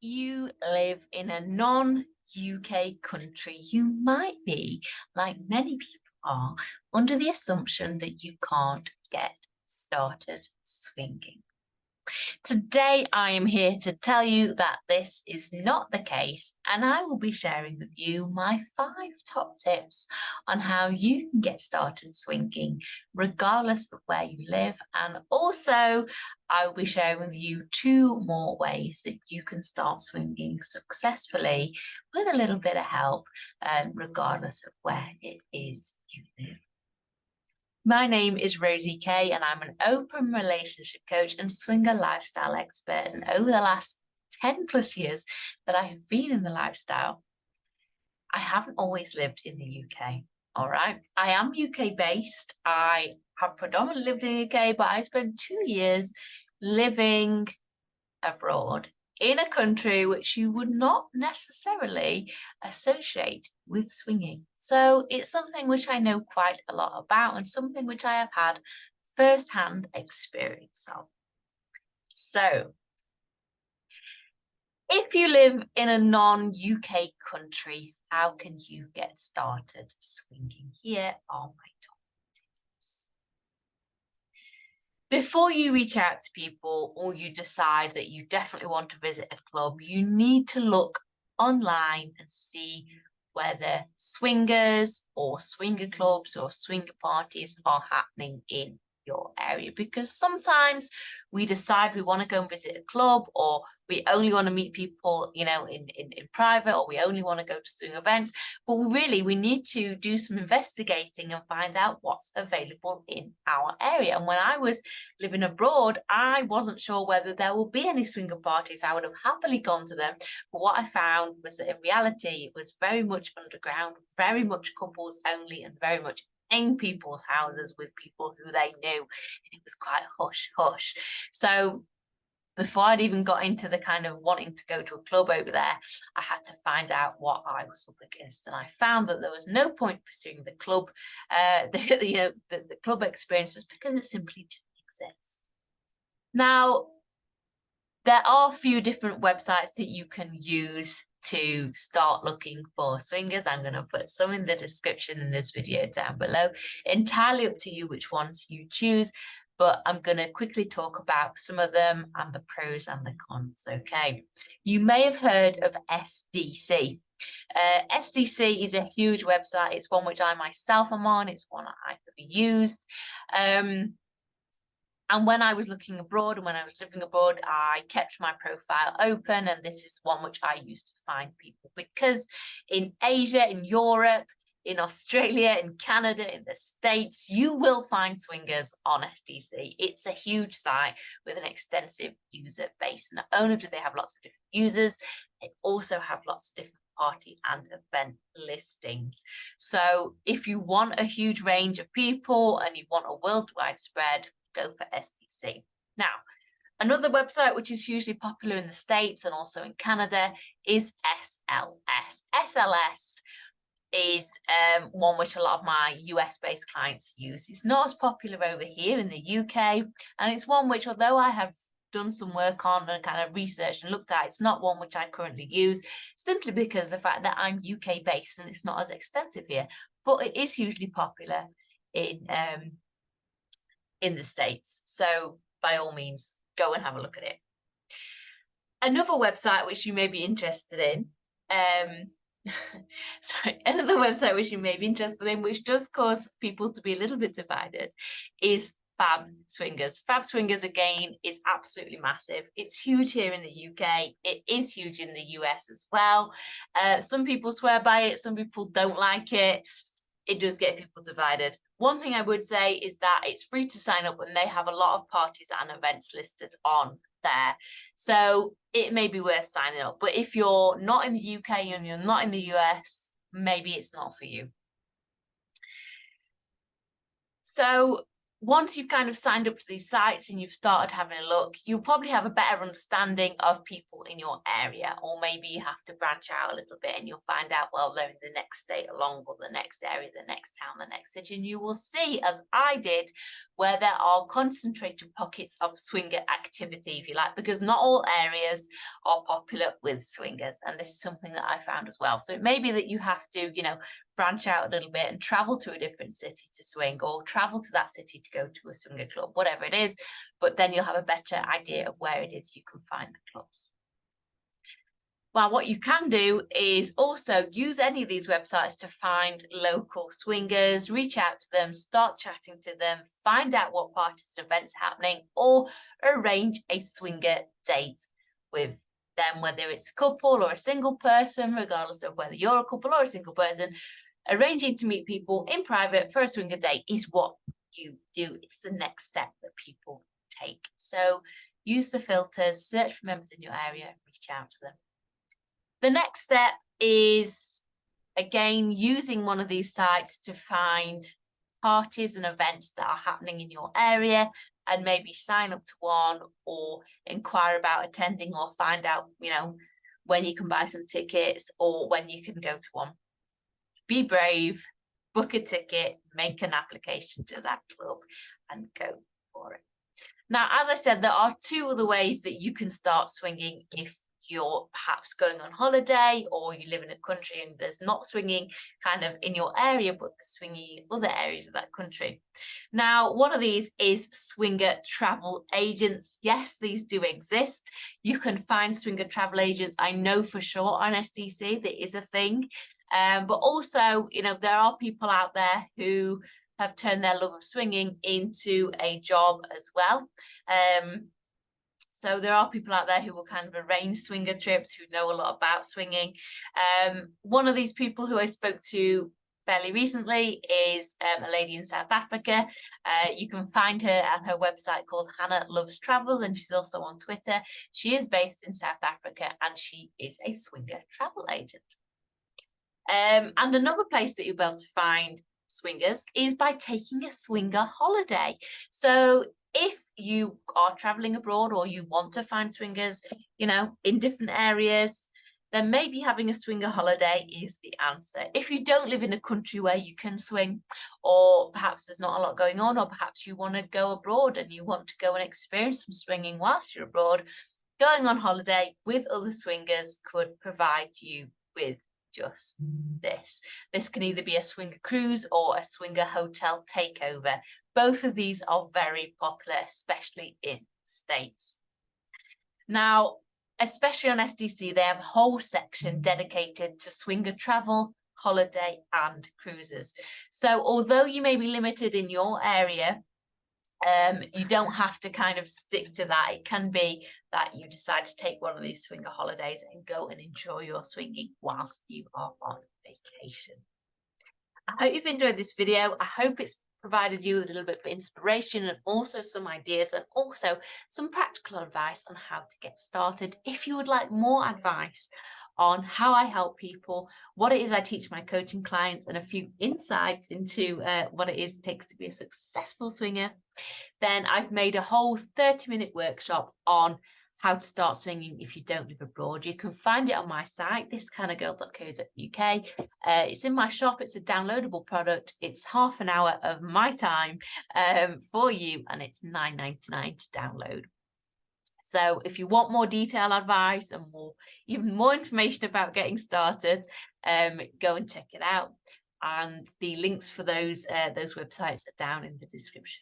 you live in a non-UK country, you might be, like many people are, under the assumption that you can't get started swinging. Today, I am here to tell you that this is not the case, and I will be sharing with you my 5 top tips on how you can get started swinging, regardless of where you live. And also, I will be sharing with you 2 more ways that you can start swinging successfully with a little bit of help, regardless of where it is you live. My name is Rosie Kay, and I'm an open relationship coach and swinger lifestyle expert. And over the last 10 plus years that I have been in the lifestyle, I haven't always lived in the UK. All right. I am UK based. I have predominantly lived in the UK, but I spent 2 years living abroad in a country which you would not necessarily associate with swinging. So it's something which I know quite a lot about and something which I have had first-hand experience of. So if you live in a non-UK country, how can you get started swinging? Here are my top tips. Before you reach out to people or you decide that you definitely want to visit a club, you need to look online and see whether swingers or swinger clubs or swinger parties are happening in your area, because sometimes we decide we want to go and visit a club, or we only want to meet people, you know, in private, or we only want to go to swing events, but we need to do some investigating and find out what's available in our area. And when I was living abroad, I wasn't sure whether there will be any swinger parties. I would have happily gone to them, but what I found was that in reality it was very much underground, very much couples only, and very much in people's houses with people who they knew, and it was quite hush hush. So before I'd even got into the kind of wanting to go to a club over there, I had to find out what I was up against, and I found that there was no point pursuing the club, the club experiences, because it simply didn't exist. Now, there are a few different websites that you can use to start looking for swingers. I'm going to put some in the description in this video down below. Entirely up to you which ones you choose, but I'm going to quickly talk about some of them and the pros and the cons, okay? You may have heard of SDC. SDC is a huge website. It's one which I myself am on. It's one I have used. And when I was looking abroad and when I was living abroad, I kept my profile open, and this is one which I used to find people, because in Asia, in Europe, in Australia, in Canada, in the States, you will find swingers on SDC. It's a huge site with an extensive user base. Not only do they have lots of different users, they also have lots of different party and event listings. So if you want a huge range of people and you want a worldwide spread, go for SDC. Now, another website which is hugely popular in the States and also in Canada is SLS. SLS is one which a lot of my US-based clients use. It's not as popular over here in the UK, and it's one which, although I have done some work on and kind of researched and looked at, it's not one which I currently use, simply because of the fact that I'm UK based and it's not as extensive here, but it is hugely popular in the States. So by all means, go and have a look at it. Another website which you may be interested in, another website which you may be interested in, which does cause people to be a little bit divided, is Fab Swingers. Fab Swingers, again, is absolutely massive. It's huge here in the UK. It is huge in the US as well. Some people swear by it. Some people don't like it. It does get people divided. One thing I would say is that it's free to sign up, and they have a lot of parties and events listed on there. So it may be worth signing up. But if you're not in the UK and you're not in the US, maybe it's not for you. So once you've kind of signed up to these sites and you've started having a look, you'll probably have a better understanding of people in your area, or maybe you have to branch out a little bit and you'll find out, well, they're in the next state along, or the next area, the next town, the next city, and you will see, as I did, where there are concentrated pockets of swinger activity, if you like, because not all areas are popular with swingers, and this is something that I found as well. So it may be that you have to, you know, branch out a little bit and travel to a different city to swing, or travel to that city to go to a swinger club, whatever it is, but then you'll have a better idea of where it is you can find the clubs. Well, what you can do is also use any of these websites to find local swingers, reach out to them, start chatting to them, find out what parties and events are happening, or arrange a swinger date with them, whether it's a couple or a single person, regardless of whether you're a couple or a single person. Arranging to meet people in private for a swinger date is what you do. It's the next step that people take. So use the filters, search for members in your area, reach out to them. The next step is, again, using one of these sites to find parties and events that are happening in your area, and maybe sign up to one, or inquire about attending, or find out, you know, when you can buy some tickets or when you can go to one. Be brave, book a ticket, make an application to that club, and go for it. Now, as I said, there are two other ways that you can start swinging if you're perhaps going on holiday, or you live in a country and there's not swinging kind of in your area, but there's swinging in other areas of that country. Now, one of these is swinger travel agents. Yes, these do exist. You can find swinger travel agents. I know for sure on SDC that is a thing. But also, you know, there are people out there who have turned their love of swinging into a job as well. So there are people out there who will kind of arrange swinger trips, who know a lot about swinging. One of these people who I spoke to fairly recently is a lady in South Africa. You can find her at her website called Hannah Loves Travel, and she's also on Twitter. She is based in South Africa, and she is a swinger travel agent. And another place that you'll be able to find swingers is by taking a swinger holiday. So if you are traveling abroad, or you want to find swingers, you know, in different areas, then maybe having a swinger holiday is the answer. If you don't live in a country where you can swing, or perhaps there's not a lot going on, or perhaps you want to go abroad and you want to go and experience some swinging whilst you're abroad, going on holiday with other swingers could provide you with just this. This can either be a swinger cruise or a swinger hotel takeover. Both of these are very popular, especially in the States. Now, especially on SDC, they have a whole section dedicated to swinger travel, holiday, and cruises. So although you may be limited in your area, you don't have to kind of stick to that. It can be that you decide to take one of these swinger holidays and go and enjoy your swinging whilst you are on vacation. I hope you've enjoyed this video. I hope it's provided you with a little bit of inspiration, and also some ideas, and also some practical advice on how to get started. If you would like more advice on how I help people, what it is I teach my coaching clients, and a few insights into what it takes to be a successful swinger, then I've made a whole 30-minute workshop on how to start swinging if you don't live abroad. You can find it on my site, ThisKindaGirl.co.uk. It's in my shop. It's a downloadable product. It's half an hour of my time for you, and it's $9.99 to download. So if you want more detailed advice and even more information about getting started, go and check it out. And the links for those websites are down in the description.